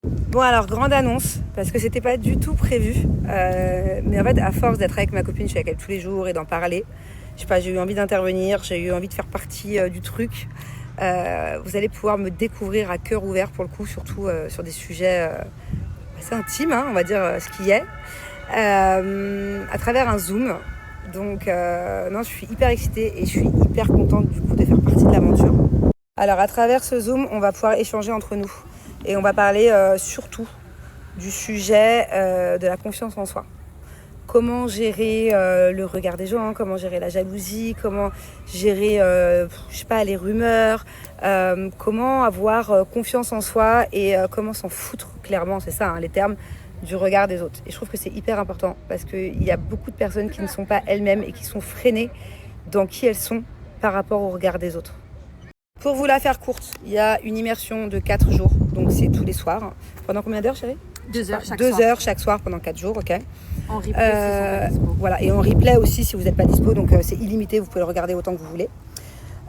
Bon alors, grande annonce, parce que c'était pas du tout prévu. Mais en fait, à force d'être avec ma copine, je suis avec elle tous les jours et d'en parler, je sais pas, j'ai eu envie d'intervenir, j'ai eu envie de faire partie du truc. Vous allez pouvoir me découvrir à cœur ouvert pour le coup, surtout sur des sujets assez intimes, hein, on va dire ce qui est, à travers un Zoom. Donc non, je suis hyper excitée et je suis hyper contente du coup de faire partie de l'aventure. Alors à travers ce Zoom, on va pouvoir échanger entre nous et on va parler surtout du sujet de la confiance en soi. Comment gérer le regard des gens, comment gérer la jalousie, comment gérer, je sais pas, les rumeurs, comment avoir confiance en soi et comment s'en foutre, clairement, c'est ça, hein, les termes, du regard des autres. Et je trouve que c'est hyper important parce qu'il y a beaucoup de personnes qui ne sont pas elles-mêmes et qui sont freinées dans qui elles sont par rapport au regard des autres. Pour vous la faire courte, il y a une immersion de 4 jours, donc c'est tous les soirs. Pendant combien d'heures, chérie? 2 heures chaque 2 soir. heures chaque soir pendant 4 jours, ok. En replay, si vous êtes pas dispo. Voilà, et en replay aussi si vous n'êtes pas dispo, donc c'est illimité, vous pouvez le regarder autant que vous voulez.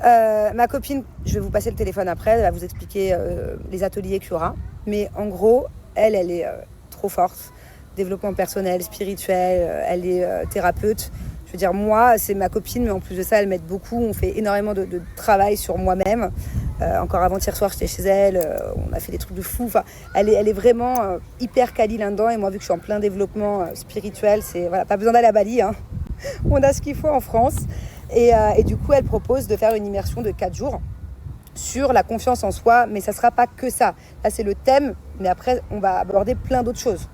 Ma copine, je vais vous passer le téléphone après, elle va vous expliquer les ateliers qu'il y aura. Mais en gros, elle est trop forte. Développement personnel, spirituel, elle est thérapeute. Je veux dire, moi, c'est ma copine, mais en plus de ça, elle m'aide beaucoup. On fait énormément de travail sur moi-même. Encore avant-hier soir, j'étais chez elle. On a fait des trucs de fou. Enfin, elle est vraiment hyper quali là-dedans. Et moi, vu que je suis en plein développement spirituel, c'est voilà, pas besoin d'aller à Bali, hein. On a ce qu'il faut en France. Et du coup, elle propose de faire une immersion de 4 jours sur la confiance en soi. Mais ça ne sera pas que ça. Là, c'est le thème. Mais après, on va aborder plein d'autres choses.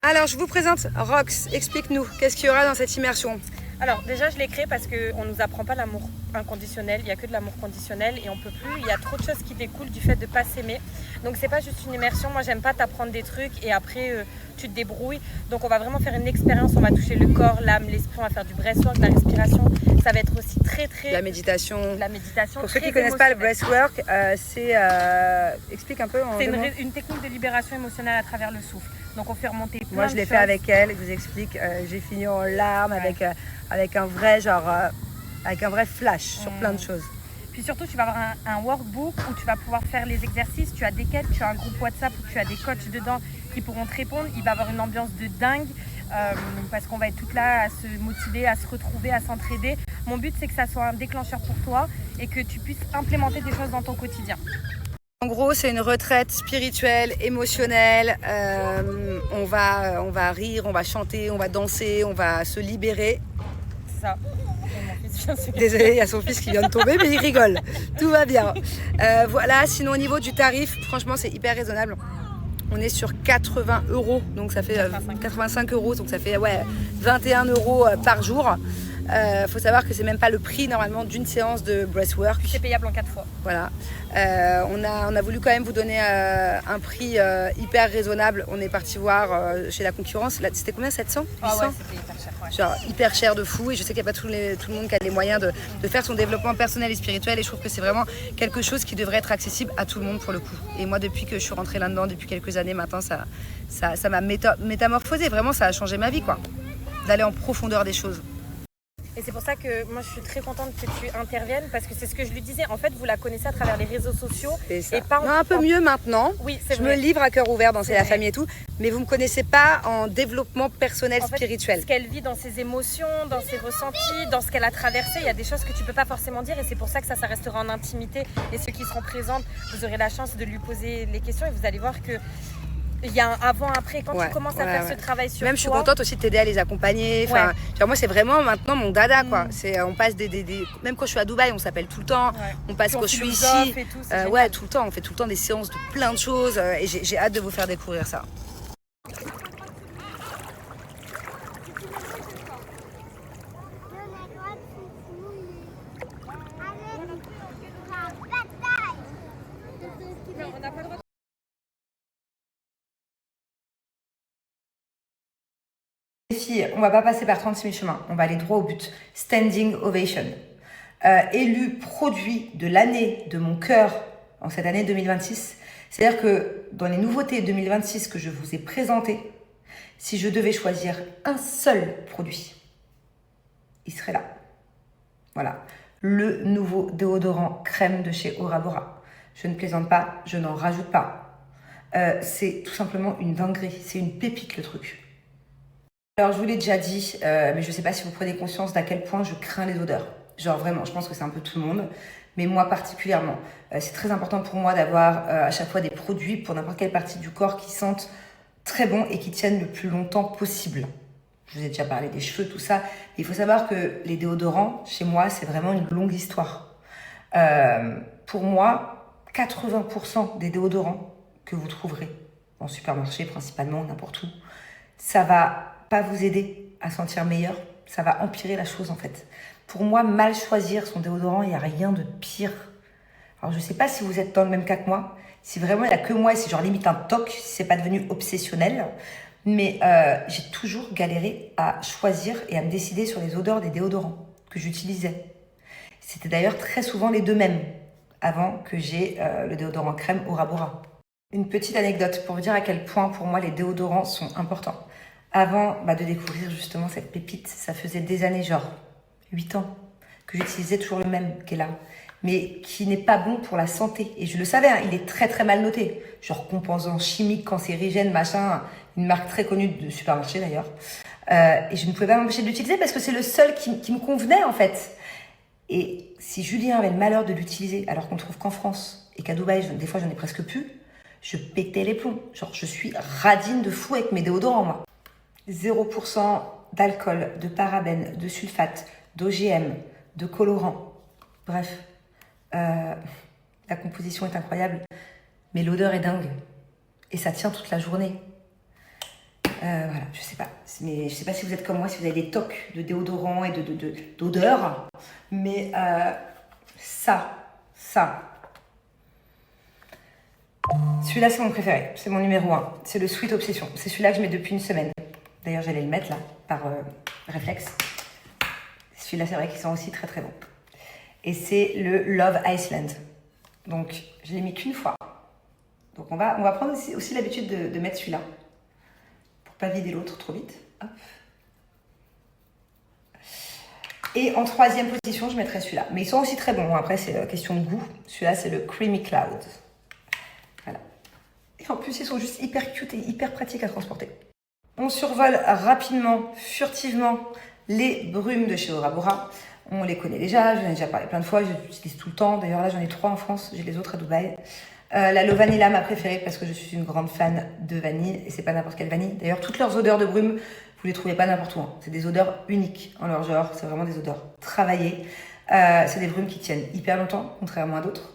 Alors, je vous présente Rox. Explique-nous, qu'est-ce qu'il y aura dans cette immersion? Alors déjà je l'ai créé parce qu'on ne nous apprend pas l'amour inconditionnel, il n'y a que de l'amour conditionnel et on peut plus, il y a trop de choses qui découlent du fait de ne pas s'aimer. Donc c'est pas juste une immersion, moi j'aime pas t'apprendre des trucs et après tu te débrouilles. Donc on va vraiment faire une expérience, on va toucher le corps, l'âme, l'esprit, on va faire du breathwork, de la respiration. Ça va être aussi très La méditation. Pour ceux qui ne connaissent pas le breathwork, c'est... explique un peu. C'est une technique de libération émotionnelle à travers le souffle. Donc on fait remonter plein de choses. Moi je l'ai fait avec elle, je vous explique. J'ai fini en larmes avec un vrai avec un vrai flash sur plein de choses. Puis surtout, tu vas avoir un workbook où tu vas pouvoir faire les exercices. Tu as des quêtes, tu as un groupe WhatsApp où tu as des coachs dedans qui pourront te répondre. Il va y avoir une ambiance de dingue parce qu'on va être toutes là à se motiver, à se retrouver, à s'entraider. Mon but, c'est que ça soit un déclencheur pour toi et que tu puisses implémenter des choses dans ton quotidien. En gros, c'est une retraite spirituelle, émotionnelle. On va rire, on va chanter, on va danser, on va se libérer. C'est ça. Désolée, il y a son fils qui vient de tomber, mais il rigole. Tout va bien. Voilà, sinon au niveau du tarif, franchement, c'est hyper raisonnable. On est sur 80 €, donc ça fait 85 €, donc ça fait 21 € par jour. Faut savoir que c'est même pas le prix normalement d'une séance de breathwork. C'est payable en 4 fois. Voilà. On a voulu quand même vous donner un prix hyper raisonnable. On est parti voir chez la concurrence. Là, c'était combien, 700 800? Ah ouais, c'était hyper cher. Ouais. Genre hyper cher de fou. Et je sais qu'il n'y a pas tout le monde qui a les moyens de faire son développement personnel et spirituel. Et je trouve que c'est vraiment quelque chose qui devrait être accessible à tout le monde pour le coup. Et moi, depuis que je suis rentrée là-dedans, depuis quelques années maintenant, ça m'a métamorphosé. Vraiment, ça a changé ma vie, quoi. D'aller en profondeur des choses. Et c'est pour ça que moi je suis très contente que tu interviennes parce que c'est ce que je lui disais. En fait, vous la connaissez à travers les réseaux sociaux. Et pas un peu mieux maintenant. Oui, c'est je vrai. me livre à cœur ouvert dans C'est la famille et tout, mais vous me connaissez pas en développement personnel spirituel. Ce qu'elle vit dans ses émotions, dans ses ressentis, dans ce qu'elle a traversé, il y a des choses que tu peux pas forcément dire et c'est pour ça que ça restera en intimité. Et ceux qui seront présents, vous aurez la chance de lui poser les questions et vous allez voir que il y a un avant-après. Quand tu commences à faire ce travail sur Même, je suis contente aussi de t'aider à les accompagner. Enfin, genre, moi, c'est vraiment maintenant mon dada, quoi. On passe Même quand je suis à Dubaï, on s'appelle tout le temps. On passe quand je suis ici. Tout le temps. On fait tout le temps des séances de plein de choses. Et j'ai hâte de vous faire découvrir ça. Les filles, on va pas passer par 36 000 chemins, on va aller droit au but. Standing ovation. Élu produit de l'année de mon cœur en cette année 2026. C'est-à-dire que dans les nouveautés 2026 que je vous ai présentées, si je devais choisir un seul produit, il serait là. Voilà. Le nouveau déodorant crème de chez Aura Bora. Je ne plaisante pas, je n'en rajoute pas. c'est tout simplement une dinguerie. C'est une pépite le truc. Alors je vous l'ai déjà dit, mais je sais pas si vous prenez conscience d'à quel point je crains les odeurs. Genre vraiment, je pense que c'est un peu tout le monde, mais moi particulièrement. C'est très important pour moi d'avoir à chaque fois des produits pour n'importe quelle partie du corps qui sentent très bon et qui tiennent le plus longtemps possible. Je vous ai déjà parlé des cheveux, tout ça. Il faut savoir que les déodorants, chez moi, c'est vraiment une longue histoire. Pour moi, 80% des déodorants que vous trouverez en supermarché, principalement, n'importe où, ça va pas vous aider à sentir meilleur, ça va empirer la chose en fait. Pour moi, mal choisir son déodorant, il n'y a rien de pire. Alors je sais pas si vous êtes dans le même cas que moi, si vraiment il n'y a que moi et c'est genre limite un toc, si c'est pas devenu obsessionnel, mais j'ai toujours galéré à choisir et à me décider sur les odeurs des déodorants que j'utilisais. C'était d'ailleurs très souvent les deux mêmes, avant que j'ai le déodorant crème Aura Bora. Une petite anecdote pour vous dire à quel point pour moi les déodorants sont importants. Avant de découvrir justement cette pépite, ça faisait des années, genre 8 ans, que j'utilisais toujours le même qui est là, mais qui n'est pas bon pour la santé. Et je le savais, hein, il est très très mal noté. Genre composants chimiques, cancérigènes, machin, une marque très connue de supermarché d'ailleurs. Et je ne pouvais pas m'empêcher de l'utiliser parce que c'est le seul qui me convenait en fait. Et si Julien avait le malheur de l'utiliser, alors qu'on ne trouve qu'en France et qu'à Dubaï, des fois j'en ai presque plus, je pétais les plombs. Genre je suis radine de fou avec mes déodorants moi. 0% d'alcool, de parabènes, de sulfate, d'OGM, de colorants. Bref, la composition est incroyable, mais l'odeur est dingue. Et ça tient toute la journée. Voilà, je sais pas. Mais je sais pas si vous êtes comme moi, si vous avez des tocs de déodorant et d'odeur. Mais ça. Celui-là, c'est mon préféré. C'est mon numéro 1. C'est le Sweet Obsession. C'est celui-là que je mets depuis une semaine. D'ailleurs, j'allais le mettre là, par réflexe. Celui-là, c'est vrai qu'il sent aussi très très bon. Et c'est le Love Iceland. Donc, je l'ai mis qu'une fois. Donc, on va prendre aussi l'habitude de mettre celui-là. Pour pas vider l'autre trop vite. Hop. Et en troisième position, je mettrai celui-là. Mais ils sont aussi très bons. Après, c'est question de goût. Celui-là, c'est le Creamy Cloud. Voilà. Et en plus, ils sont juste hyper cute et hyper pratiques à transporter. On survole rapidement, furtivement, les brumes de chez Aura Bora. On les connaît déjà, j'en ai déjà parlé plein de fois, je les utilise tout le temps. D'ailleurs là, j'en ai 3 en France, j'ai les autres à Dubaï. La Low Vanilla, ma préférée, parce que je suis une grande fan de vanille, et c'est pas n'importe quelle vanille. D'ailleurs, toutes leurs odeurs de brume, vous les trouvez pas n'importe où. Hein. C'est des odeurs uniques en leur genre, c'est vraiment des odeurs travaillées. C'est des brumes qui tiennent hyper longtemps, contrairement à d'autres.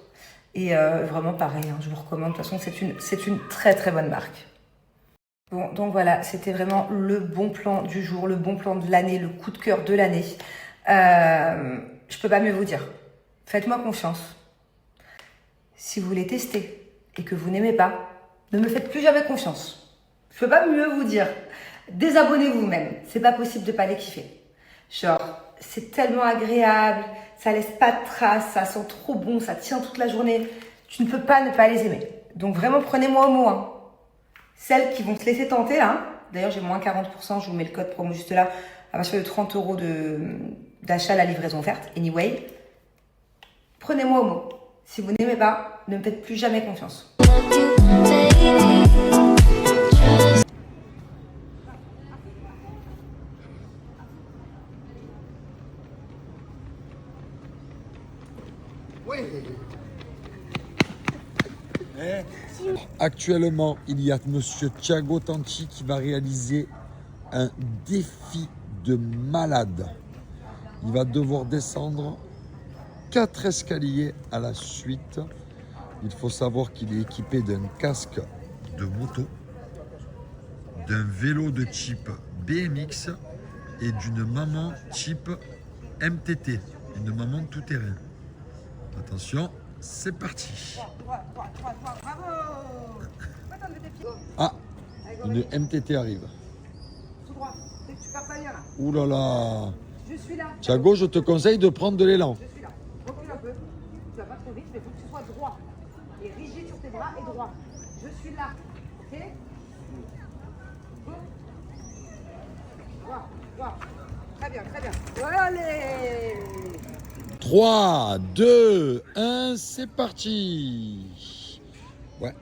Et vraiment pareil, hein, je vous recommande. De toute façon, c'est une très très bonne marque. Bon, donc voilà, c'était vraiment le bon plan du jour, le bon plan de l'année, le coup de cœur de l'année. Je peux pas mieux vous dire. Faites-moi confiance. Si vous voulez tester et que vous n'aimez pas, ne me faites plus jamais confiance. Je peux pas mieux vous dire. Désabonnez-vous même. C'est pas possible de pas les kiffer. Genre, c'est tellement agréable, ça laisse pas de traces, ça sent trop bon, ça tient toute la journée. Tu ne peux pas ne pas les aimer. Donc vraiment, prenez-moi au mot, hein. Celles qui vont se laisser tenter, là. D'ailleurs, j'ai moins 40%, je vous mets le code promo juste là, à partir de 30 € d'achat, la livraison offerte. Anyway, prenez-moi au mot. Si vous n'aimez pas, ne me faites plus jamais confiance. Actuellement, il y a Monsieur Thiago Tanti qui va réaliser un défi de malade. Il va devoir descendre 4 escaliers à la suite. Il faut savoir qu'il est équipé d'un casque de moto, d'un vélo de type BMX et d'une maman type MTT, une maman tout-terrain. Attention, c'est parti. Ah, une MTT arrive. Tout droit, tu pars pas bien là. Ouh là là. Je suis là. Thiago, je te conseille de prendre de l'élan. Je suis là. Recule un peu. Tu vas pas trop vite, mais il faut que tu sois droit. Et rigide sur tes bras et droit. Je suis là. Ok? Go. Droit. Très bien, très bien. Allez! 3, 2, 1, c'est parti. Ouais.